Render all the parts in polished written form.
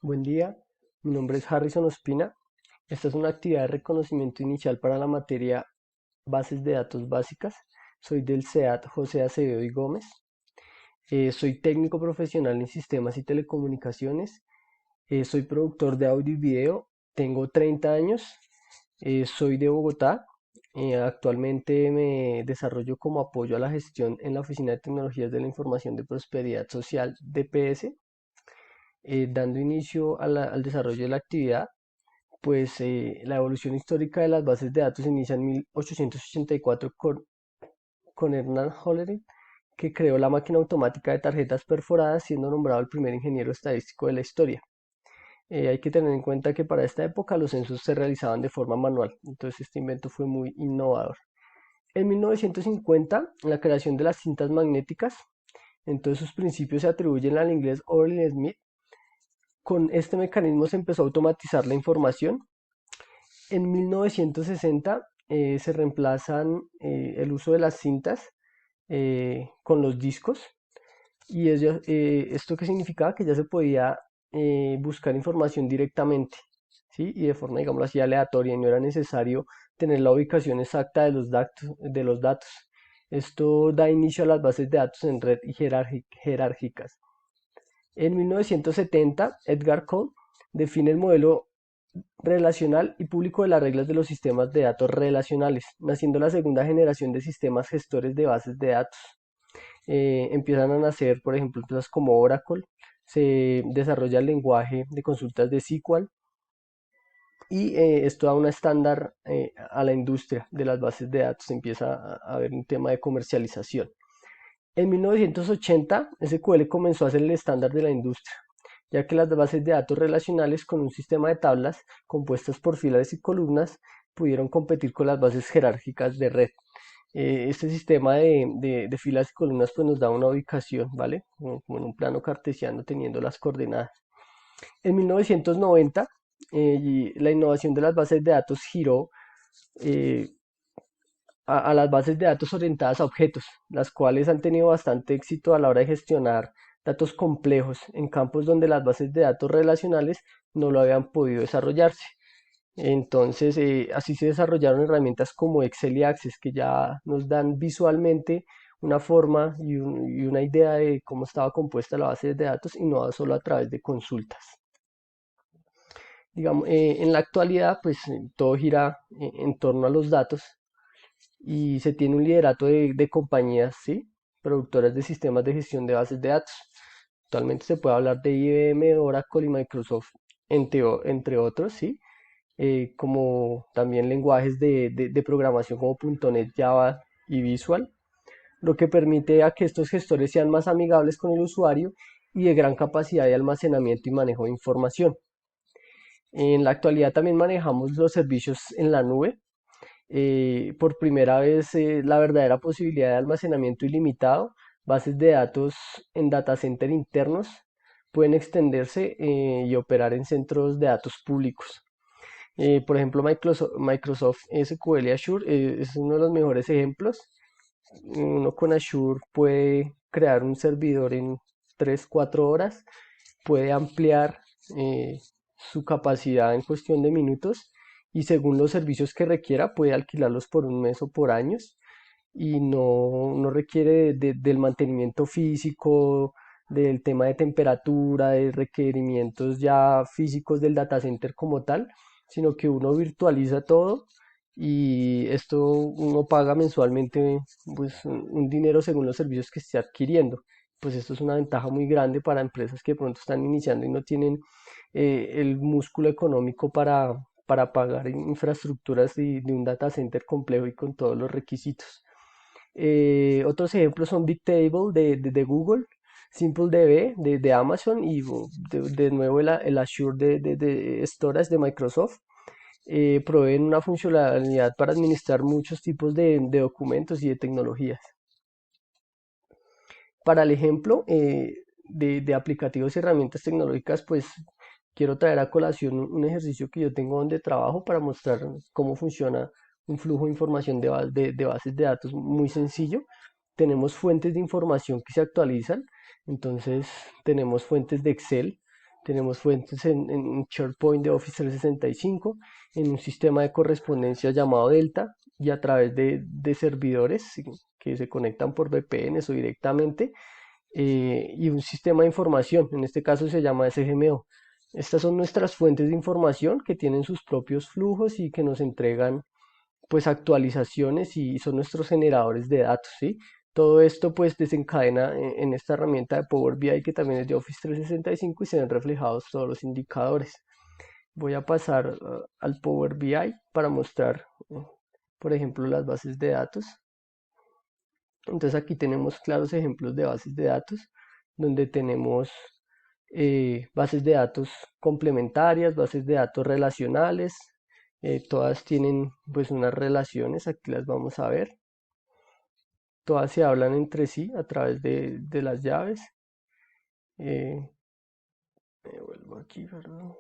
Buen día, mi nombre es Harrison Ospina. Esta es una actividad de reconocimiento inicial para la materia Bases de Datos Básicas. Soy del CEAT José Acevedo y Gómez. Soy técnico profesional en sistemas y telecomunicaciones. Soy productor de audio y video. Tengo 30 años. Soy de Bogotá. Actualmente me desarrollo como apoyo a la gestión en la Oficina de Tecnologías de la Información de Prosperidad Social DPS, dando inicio al desarrollo de la actividad. Pues la evolución histórica de las bases de datos inicia en 1884 con Hernán Hollerith, que creó la máquina automática de tarjetas perforadas, siendo nombrado el primer ingeniero estadístico de la historia. Hay que tener en cuenta que para esta época los censos se realizaban de forma manual, entonces este invento fue muy innovador. En 1950, la creación de las cintas magnéticas, entonces sus principios se atribuyen al inglés Orlin Smith. Con este mecanismo se empezó a automatizar la información. En 1960 se reemplazan el uso de las cintas con los discos. ¿Y esto qué significaba? Que ya se podía buscar información directamente, ¿sí? Y de forma, digamos así, aleatoria, y no era necesario tener la ubicación exacta de los datos. Esto da inicio a las bases de datos en red y jerárquicas. En 1970, Edgar Cole define el modelo relacional y público de las reglas de los sistemas de datos relacionales, naciendo la segunda generación de sistemas gestores de bases de datos. Empiezan a nacer, por ejemplo, empresas como Oracle, se desarrolla el lenguaje de consultas de SQL, y esto da un estándar a la industria de las bases de datos, empieza a haber un tema de comercialización. En 1980, SQL comenzó a ser el estándar de la industria, ya que las bases de datos relacionales con un sistema de tablas compuestas por filas y columnas pudieron competir con las bases jerárquicas de red. Este sistema de filas y columnas pues nos da una ubicación, ¿vale? Como en un plano cartesiano teniendo las coordenadas. En 1990, la innovación de las bases de datos giró eh, a las bases de datos orientadas a objetos, las cuales han tenido bastante éxito a la hora de gestionar datos complejos en campos donde las bases de datos relacionales no lo habían podido desarrollarse. Entonces, así se desarrollaron herramientas como Excel y Access, que ya nos dan visualmente una forma y una idea de cómo estaba compuesta la base de datos, y no solo a través de consultas. Digamos, en la actualidad, pues todo gira en torno a los datos, y se tiene un liderato de compañías, ¿sí? Productoras de sistemas de gestión de bases de datos. Actualmente se puede hablar de IBM, Oracle y Microsoft, entre otros, ¿sí? Como también lenguajes de programación como .NET, Java y Visual, lo que permite a que estos gestores sean más amigables con el usuario y de gran capacidad de almacenamiento y manejo de información. En la actualidad también manejamos los servicios en la nube. Por primera vez, la verdadera posibilidad de almacenamiento ilimitado, bases de datos en data center internos pueden extenderse y operar en centros de datos públicos. Por ejemplo, Microsoft SQL Azure es uno de los mejores ejemplos. Uno con Azure puede crear un servidor en 3 4 horas, puede ampliar eh, su capacidad en cuestión de minutos, y según los servicios que requiera puede alquilarlos por un mes o por años, y no requiere del mantenimiento físico, del tema de temperatura, de requerimientos ya físicos del data center como tal, sino que uno virtualiza todo, y esto uno paga mensualmente pues un dinero según los servicios que esté adquiriendo. Pues esto es una ventaja muy grande para empresas que de pronto están iniciando y no tienen el músculo económico para pagar infraestructuras de un data center complejo y con todos los requisitos. Otros ejemplos son Bigtable de Google, SimpleDB de Amazon, y de nuevo el Azure de Storage de Microsoft. Proveen una funcionalidad para administrar muchos tipos de documentos y de tecnologías. Para el ejemplo de aplicativos y herramientas tecnológicas, pues quiero traer a colación un ejercicio que yo tengo donde trabajo para mostrar cómo funciona un flujo de información de bases de datos muy sencillo. Tenemos fuentes de información que se actualizan, entonces tenemos fuentes de Excel, Tenemos fuentes en SharePoint de Office 365, en un sistema de correspondencia llamado Delta y a través de servidores que se conectan por VPNs o directamente, y un sistema de información, en este caso se llama SGMO. Estas son nuestras fuentes de información que tienen sus propios flujos y que nos entregan pues actualizaciones y son nuestros generadores de datos, ¿sí? Todo esto pues desencadena en esta herramienta de Power BI que también es de Office 365 y se ven reflejados todos los indicadores. Voy a pasar al Power BI para mostrar, por ejemplo, las bases de datos. Entonces aquí tenemos claros ejemplos de bases de datos donde tenemos bases de datos complementarias, bases de datos relacionales, todas tienen pues unas relaciones, aquí las vamos a ver, todas se hablan entre sí a través de las llaves. Eh, Me vuelvo aquí, perdón.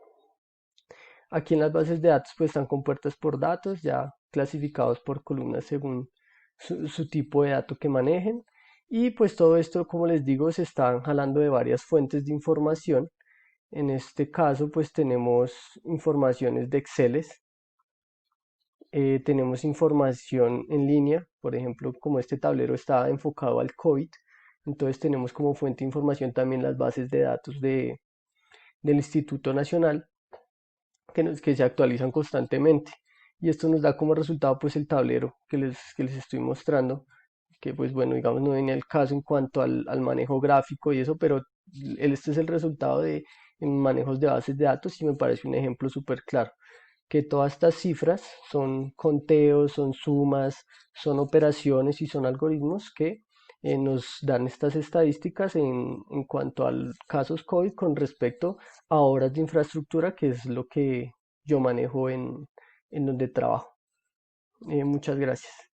Aquí en las bases de datos pues están compuestas por datos ya clasificados por columnas según su tipo de dato que manejen. Y pues todo esto, como les digo, se están jalando de varias fuentes de información. En este caso pues tenemos informaciones de Excel, tenemos información en línea, por ejemplo, como este tablero está enfocado al COVID, entonces tenemos como fuente de información también las bases de datos del Instituto Nacional que se actualizan constantemente. Y esto nos da como resultado pues el tablero que les estoy mostrando, que pues bueno, digamos no venía el caso en cuanto al manejo gráfico y eso, pero este es el resultado de en manejos de bases de datos y me parece un ejemplo súper claro que todas estas cifras son conteos, son sumas, son operaciones y son algoritmos que nos dan estas estadísticas en cuanto a casos COVID con respecto a horas de infraestructura, que es lo que yo manejo en donde trabajo. Muchas gracias.